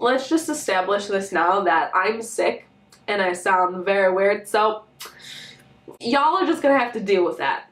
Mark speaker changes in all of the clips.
Speaker 1: Let's just establish this now that I'm sick and I sound very weird, so y'all are just gonna have to deal with that.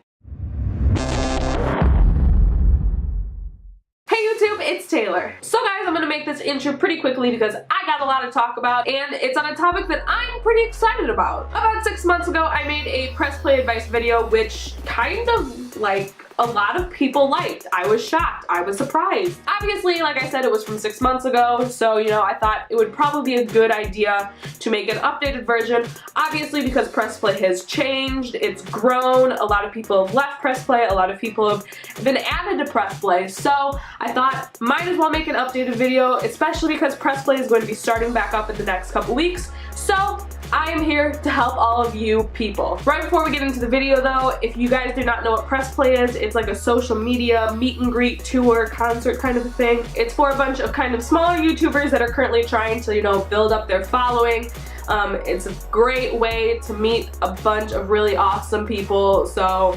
Speaker 1: Hey YouTube, it's Taylor. So guys, I'm gonna make this intro pretty quickly because I got a lot to talk about and it's on a topic that I'm pretty excited about. About 6 months ago, I made a press play advice video which kind of like a lot of people liked. I was shocked. I was surprised. Obviously, like I said, it was from 6 months ago, so you know, I thought it would probably be a good idea to make an updated version. Obviously, because press play has changed, it's grown, a lot of people have left press play, a lot of people have been added to press play, so I thought might as well make an updated video, especially because press play is going to be starting back up in the next couple weeks. So I am here to help all of you people. Right before we get into the video though, if you guys do not know what press play is, it's like a social media meet and greet tour concert kind of a thing. It's for a bunch of kind of smaller YouTubers that are currently trying to, you know, build up their following. It's a great way to meet a bunch of really awesome people, so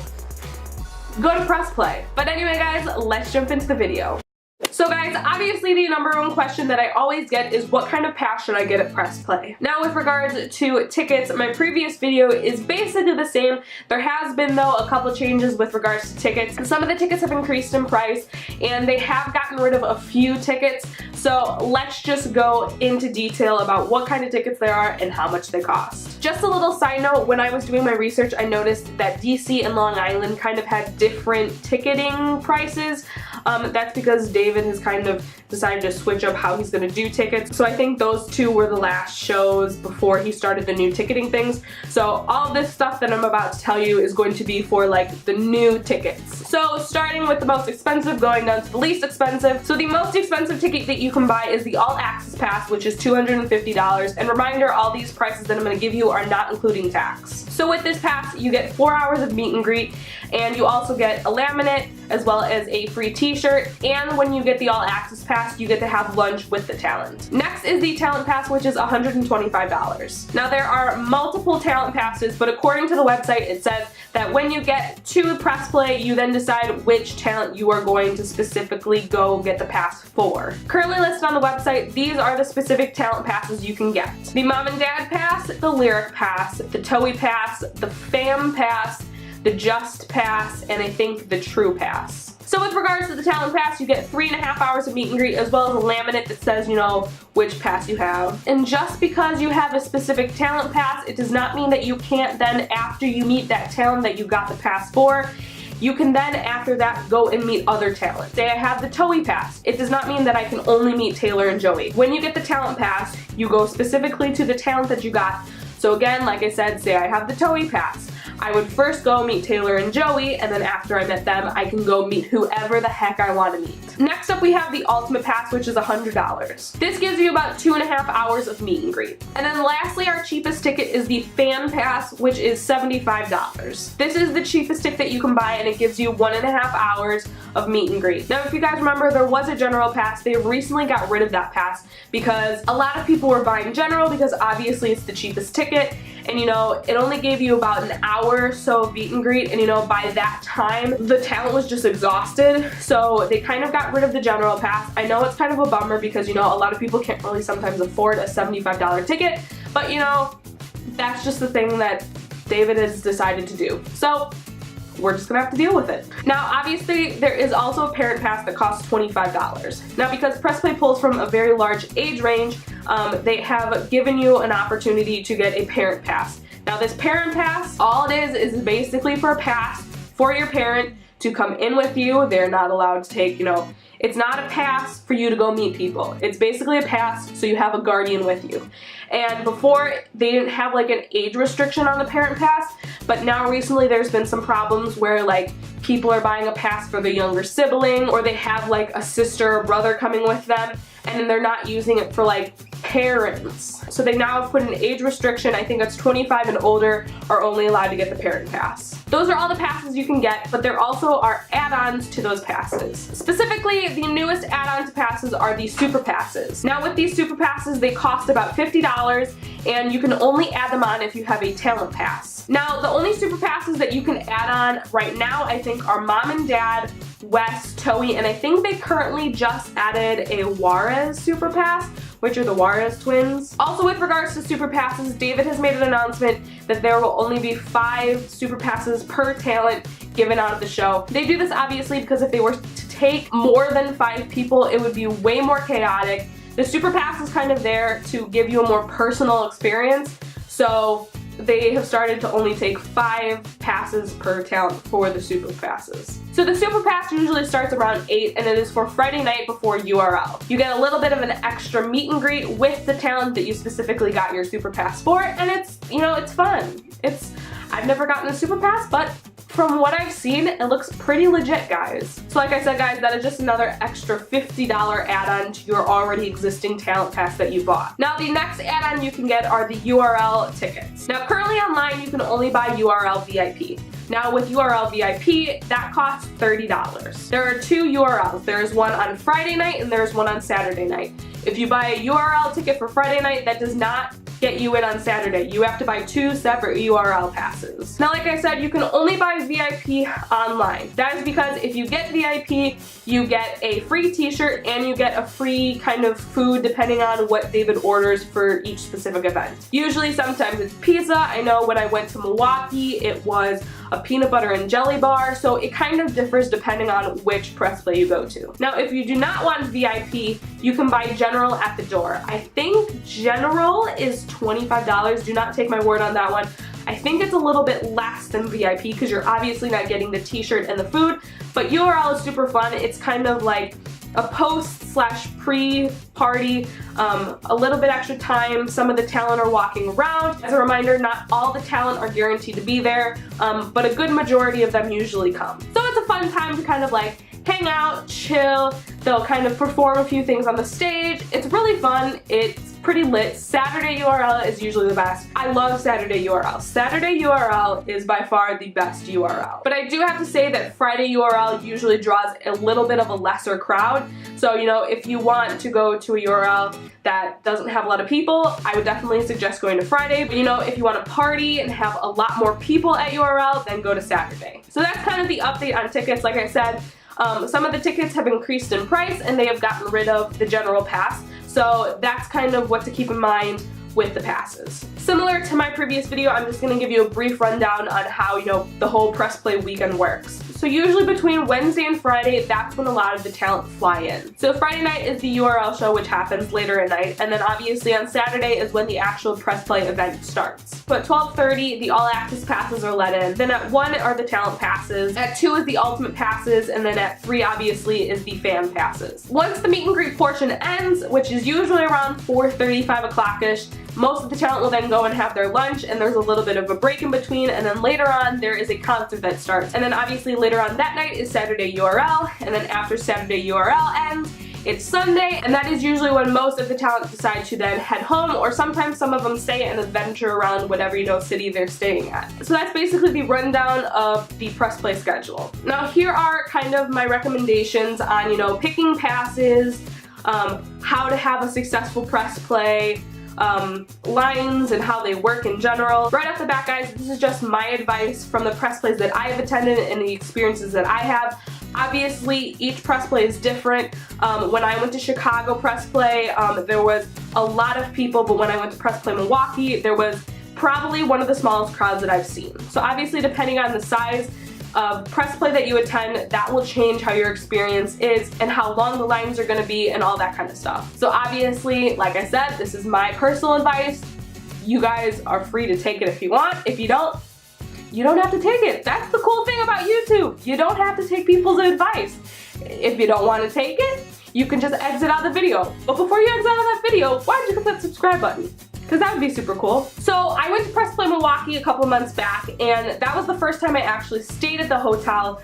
Speaker 1: go to press play. But anyway guys, let's jump into the video. So guys, obviously the number one question that I always get is what kind of pass should I get at press play? Now with regards to tickets, my previous video is basically the same. There has been though a couple changes with regards to tickets. Some of the tickets have increased in price and they have gotten rid of a few tickets. So let's just go into detail about what kind of tickets there are and how much they cost. Just a little side note, when I was doing my research I noticed that DC and Long Island kind of had different ticketing prices. That's because David has kind of decided to switch up how he's going to do tickets. So I think those two were the last shows before he started the new ticketing things. So all this stuff that I'm about to tell you is going to be for like the new tickets. So starting with the most expensive, going down to the least expensive. So the most expensive ticket that you can buy is the All Access Pass, which is $250. And reminder, all these prices that I'm going to give you are not including tax. So with this pass, you get 4 hours of meet and greet, and you also get a laminate as well as a free t-shirt, and when you get the All Access Pass, you get to have lunch with the talent. Next is the Talent Pass, which is $125. Now there are multiple talent passes, but according to the website, it says that when you get to press play, you then decide which talent you are going to specifically go get the pass for. Currently listed on the website, these are the specific talent passes you can get. The Mom and Dad Pass, the Lyric Pass, the Toey Pass, the Fam Pass, the Just Pass, and I think the True Pass. So with regards to the Talent Pass, you get 3.5 hours of meet and greet as well as a laminate that says, you know, which pass you have. And just because you have a specific talent pass, it does not mean that you can't then, after you meet that talent that you got the pass for, you can then after that go and meet other talent. Say I have the Toey Pass. It does not mean that I can only meet Taylor and Joey. When you get the Talent Pass, you go specifically to the talent that you got. So again, like I said, say I have the Toey Pass. I would first go meet Taylor and Joey, and then after I met them, I can go meet whoever the heck I want to meet. Next up we have the Ultimate Pass, which is $100. This gives you about 2.5 hours of meet and greet. And then lastly, our cheapest ticket is the Fan Pass, which is $75. This is the cheapest ticket that you can buy, and it gives you 1.5 hours of meet and greet. Now if you guys remember, there was a General Pass. They recently got rid of that pass because a lot of people were buying General because obviously it's the cheapest ticket, and you know, it only gave you about an hour or so of meet and greet, and you know, by that time the talent was just exhausted, so they kind of got rid of the General Pass. I know it's kind of a bummer because you know, a lot of people can't really sometimes afford a $75 ticket, but you know, that's just the thing that David has decided to do. So we're just gonna have to deal with it. Now obviously there is also a Parent Pass that costs $25. Now because press play pulls from a very large age range, they have given you an opportunity to get a Parent Pass. Now this Parent Pass, all it is basically for a pass for your parent to come in with you. They're not allowed to take, you know, it's not a pass for you to go meet people. It's basically a pass so you have a guardian with you. And before, they didn't have like an age restriction on the Parent Pass, but now recently there's been some problems where like people are buying a pass for the younger sibling, or they have like a sister or brother coming with them, and then they're not using it for like parents. So they now have put an age restriction. I think it's 25 and older are only allowed to get the Parent Pass. Those are all the passes you can get, but there also are add-ons to those passes. Specifically, the newest add-on to passes are the Super Passes. Now with these Super Passes, they cost about $50, and you can only add them on if you have a Talent Pass. Now the only Super Passes that you can add on right now, I think, are Mom and Dad, Wes, Toey, and I think they currently just added a Juarez Super Pass, which are the Juarez twins. Also, with regards to super passes, David has made an announcement that there will only be 5 super passes per talent given out of the show. They do this obviously because if they were to take more than 5 people, it would be way more chaotic. The super pass is kind of there to give you a more personal experience, so they have started to only take 5 passes per talent for the super passes. So the super pass usually starts around 8 and it is for Friday night before URL. You get a little bit of an extra meet and greet with the talent that you specifically got your super pass for, and it's, you know, it's fun. I've never gotten a super pass, but from what I've seen, it looks pretty legit, guys. So like I said, guys, that is just another extra $50 add-on to your already existing talent pass that you bought. Now, the next add-on you can get are the URL tickets. Now, currently online, you can only buy URL VIP. Now, with URL VIP, that costs $30. There are 2 URLs. There is one on Friday night and there's one on Saturday night. If you buy a URL ticket for Friday night, that does not get you in on Saturday. You have to buy 2 separate URL passes. Now, like I said, you can only buy VIP online. That is because if you get VIP, you get a free t-shirt and you get a free kind of food depending on what David orders for each specific event. Usually, sometimes it's pizza. I know when I went to Milwaukee, it was a peanut butter and jelly bar, so it kind of differs depending on which press play you go to. Now, if you do not want VIP, you can buy general at the door. I think general is $25. Do not take my word on that one. I think it's a little bit less than VIP because you're obviously not getting the t-shirt and the food, but URL is super fun. It's kind of like a post/pre-party, a little bit extra time. Some of the talent are walking around. As a reminder, not all the talent are guaranteed to be there, but a good majority of them usually come. So it's a fun time to kind of like hang out, chill. They'll kind of perform a few things on the stage. It's really fun. It's pretty lit. Saturday URL is usually the best. I love Saturday URL. Saturday URL is by far the best URL. But I do have to say that Friday URL usually draws a little bit of a lesser crowd. So, you know, if you want to go to a URL that doesn't have a lot of people, I would definitely suggest going to Friday. But, you know, if you want to party and have a lot more people at URL, then go to Saturday. So that's kind of the update on tickets. Like I said, some of the tickets have increased in price and they have gotten rid of the general pass. So that's kind of what to keep in mind with the passes. Similar to my previous video, I'm just going to give you a brief rundown on how, you know, the whole press play weekend works. So usually between Wednesday and Friday, that's when a lot of the talent fly in. So Friday night is the URL show, which happens later at night, and then obviously on Saturday is when the actual press play event starts. So at 12:30, the all access passes are let in. Then at 1 are the talent passes. At 2 is the ultimate passes, and then at 3 obviously is the fan passes. Once the meet and greet portion ends, which is usually around 4:30, 5 o'clock-ish, most of the talent will then go and have their lunch, and there's a little bit of a break in between, and then later on there is a concert that starts. And then obviously later on that night is Saturday URL, and then after Saturday URL ends, it's Sunday, and that is usually when most of the talent decide to then head home, or sometimes some of them stay and adventure around whatever, you know, city they're staying at. So that's basically the rundown of the press play schedule. Now here are kind of my recommendations on, you know, picking passes, how to have a successful press play, lines and how they work in general. Right off the bat, guys, this is just my advice from the press plays that I have attended and the experiences that I have. Obviously, each press play is different. When I went to Chicago press play, there was a lot of people, but when I went to press play Milwaukee, there was probably one of the smallest crowds that I've seen. So obviously, depending on the size of press play that you attend, that will change how your experience is and how long the lines are going to be and all that kind of stuff. So obviously, like I said, this is my personal advice. You guys are free to take it if you want. If you don't, you don't have to take it. That's the cool thing about YouTube. You don't have to take people's advice. If you don't want to take it, you can just exit out of the video. But before you exit out of that video, why don't you click that subscribe button? Because that would be super cool. So I went to Press Play Milwaukee a couple months back, and that was the first time I actually stayed at the hotel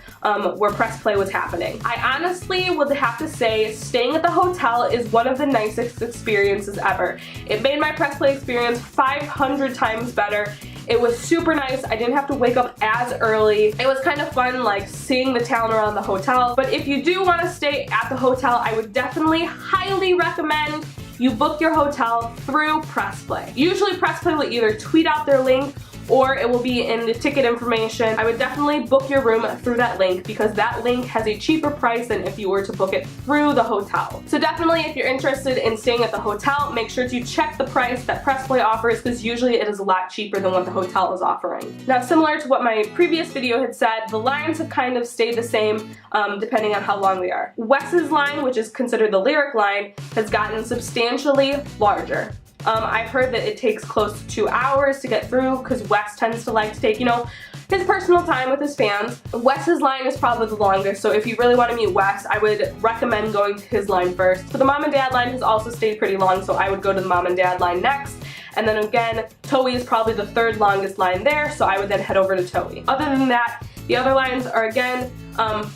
Speaker 1: where Press Play was happening. I honestly would have to say staying at the hotel is one of the nicest experiences ever. It made my Press Play experience 500 times better. It was super nice. I didn't have to wake up as early. It was kind of fun, like seeing the town around the hotel. But if you do want to stay at the hotel, I would definitely highly recommend you book your hotel through Press Play. Usually Press Play will either tweet out their link or it will be in the ticket information. I would definitely book your room through that link because that link has a cheaper price than if you were to book it through the hotel. So definitely if you're interested in staying at the hotel, make sure to check the price that Press Play offers because usually it is a lot cheaper than what the hotel is offering. Now, similar to what my previous video had said, the lines have kind of stayed the same depending on how long they are. Wes's line, which is considered the lyric line, has gotten substantially larger. I've heard that it takes close to 2 hours to get through because Wes tends to like to take, you know, his personal time with his fans. Wes's line is probably the longest, so if you really want to meet Wes, I would recommend going to his line first. But the mom and dad line has also stayed pretty long, so I would go to the mom and dad line next. And then again, Toei is probably the third longest line there, so I would then head over to Toei. Other than that, the other lines are again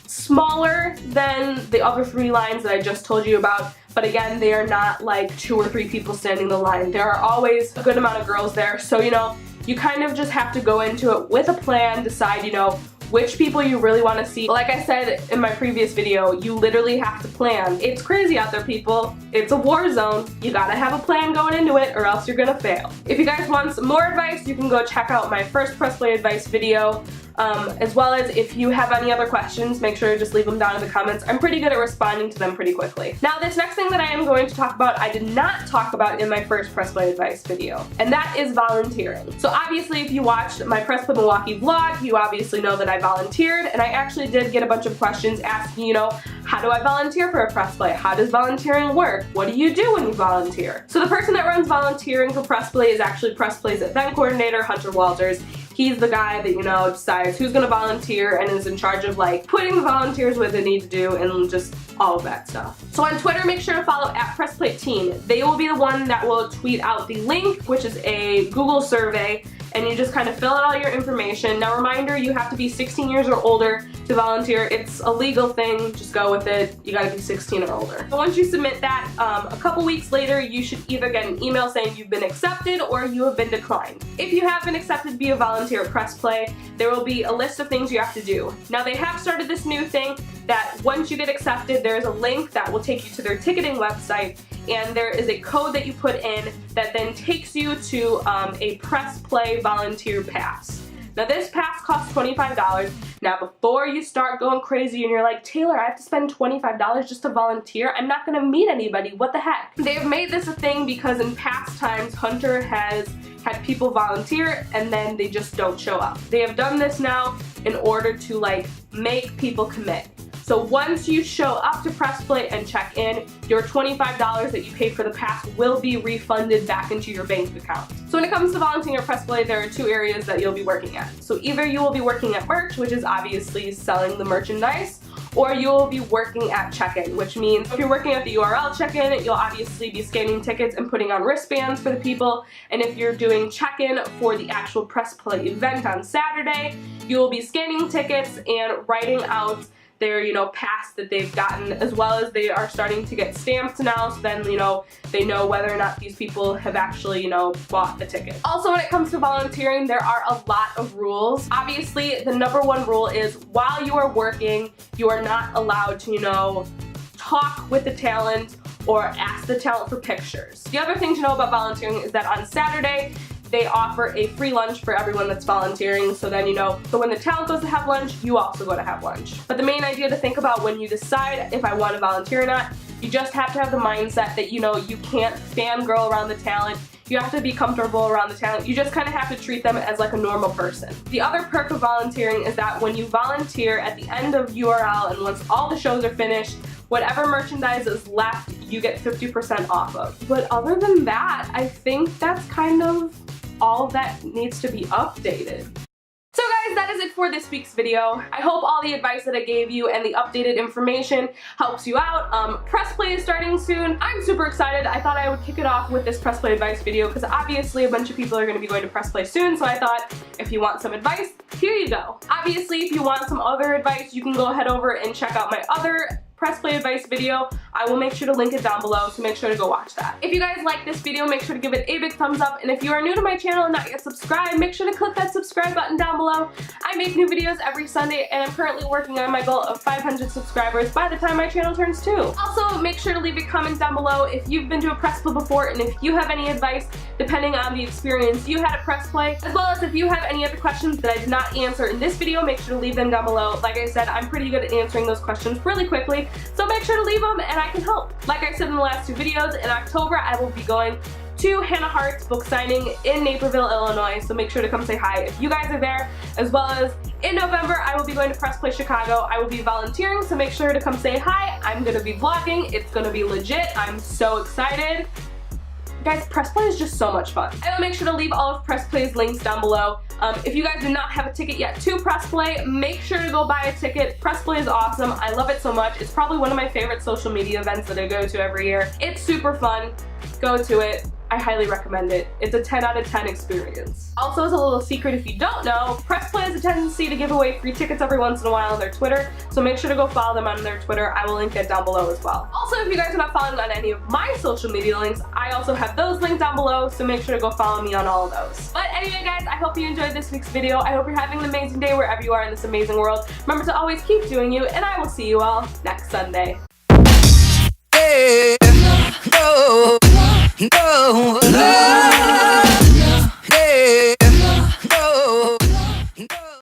Speaker 1: smaller than the other 3 lines that I just told you about, but again, they are not like 2 or 3 people standing in the line. There are always a good amount of girls there, so you know, you kind of just have to go into it with a plan, decide, you know, which people you really want to see. Like I said in my previous video, you literally have to plan. It's crazy out there, people. It's a war zone. You gotta have a plan going into it or else you're gonna fail. If you guys want some more advice, you can go check out my first Press Play advice video. As well as if you have any other questions, make sure to just leave them down in the comments. I'm pretty good at responding to them pretty quickly. Now, this next thing that I am going to talk about, I did not talk about in my first Press Play advice video, and that is volunteering. So obviously, if you watched my Press Play Milwaukee vlog, you obviously know that I volunteered, and I actually did get a bunch of questions asking, you know, how do I volunteer for a Press Play? How does volunteering work? What do you do when you volunteer? So the person that runs volunteering for Press Play is actually Press Play's event coordinator, Hunter Walters. He's the guy that, you know, decides who's gonna volunteer and is in charge of like putting the volunteers what they need to do and just all of that stuff. So on Twitter, make sure to follow @PressPlayTeen. They will be the one that will tweet out the link, which is a Google survey, and you just kind of fill out all your information. Now, reminder, you have to be 16 years or older to volunteer. It's a legal thing, just go with it. You gotta be 16 or older. So once you submit that, a couple weeks later, you should either get an email saying you've been accepted or you have been declined. If you have been accepted, be a volunteer at Press Play. There will be a list of things you have to do. Now, they have started this new thing that once you get accepted, there's a link that will take you to their ticketing website, and there is a code that you put in that then takes you to a Press Play volunteer pass. Now, this pass costs $25. Now, before you start going crazy and you're like, Taylor, I have to spend $25 just to volunteer? I'm not gonna meet anybody, what the heck? They've made this a thing because in past times, Hunter has had people volunteer and then they just don't show up. They have done this now in order to like make people commit. So once you show up to Press Play and check in, your $25 that you paid for the pass will be refunded back into your bank account. So when it comes to volunteering at Press Play, there are 2 areas that you'll be working at. So either you will be working at merch, which is obviously selling the merchandise, or you will be working at check-in, which means if you're working at the URL check-in, you'll obviously be scanning tickets and putting on wristbands for the people. And if you're doing check-in for the actual Press Play event on Saturday, you will be scanning tickets and writing out their, you know, pass that they've gotten, as well as they are starting to get stamped now, so then, you know, they know whether or not these people have actually, you know, bought the ticket. Also, when it comes to volunteering, there are a lot of rules. Obviously, the #1 rule is while you are working, you are not allowed to, you know, talk with the talent or ask the talent for pictures. The other thing to know about volunteering is that on Saturday, they offer a free lunch for everyone that's volunteering, so then, you know, so when the talent goes to have lunch, you also go to have lunch. But the main idea to think about when you decide if I want to volunteer or not, you just have to have the mindset that, you know, you can't fangirl around the talent. You have to be comfortable around the talent. You just kind of have to treat them as like a normal person. The other perk of volunteering is that when you volunteer at the end of URL and once all the shows are finished, whatever merchandise is left, you get 50% off of. But other than that, I think that's kind of all that needs to be updated. So guys, that is it for this week's video. I hope all the advice that I gave you and the updated information helps you out. Press Play is starting soon. I'm super excited. I thought I would kick it off with this Press Play advice video because obviously a bunch of people are going to be going to Press Play soon, so I thought if you want some advice, here you go. Obviously, if you want some other advice, you can go head over and check out my other press play advice video. I will make sure to link it down below, so make sure to go watch that. If you guys like this video, make sure to give it a big thumbs up, and if you are new to my channel and not yet subscribed, make sure to click that subscribe button down below. I make new videos every Sunday, and I'm currently working on my goal of 500 subscribers by the time my channel turns 2. Also, make sure to leave a comment down below if you've been to a press play before, and if you have any advice depending on the experience you had at press play, as well as if you have any other questions that I did not answer in this video, make sure to leave them down below. Like I said, I'm pretty good at answering those questions really quickly, so make sure to leave them and I can help. Like I said in the last 2 videos, in October I will be going to Hannah Hart's book signing in Naperville, Illinois, so make sure to come say hi if you guys are there, as well as in November I will be going to Press Play Chicago. I will be volunteering, so make sure to come say hi. I'm gonna be vlogging. It's gonna be legit. I'm so excited. Guys, Press Play is just so much fun. I will make sure to leave all of Press Play's links down below. If you guys do not have a ticket yet to Press Play, make sure to go buy a ticket. Press Play is awesome. I love it so much. It's probably one of my favorite social media events that I go to every year. It's super fun. Go to it. I highly recommend it. It's a 10 out of 10 experience. Also, as a little secret if you don't know, Press Play has a tendency to give away free tickets every once in a while on their Twitter, so make sure to go follow them on their Twitter. I will link that down below as well. Also, if you guys are not following on any of my social media links, I also have those linked down below, so make sure to go follow me on all of those. But anyway guys, I hope you enjoyed this week's video. I hope you're having an amazing day wherever you are in this amazing world. Remember to always keep doing you, and I will see you all next Sunday.
Speaker 2: No, no, no.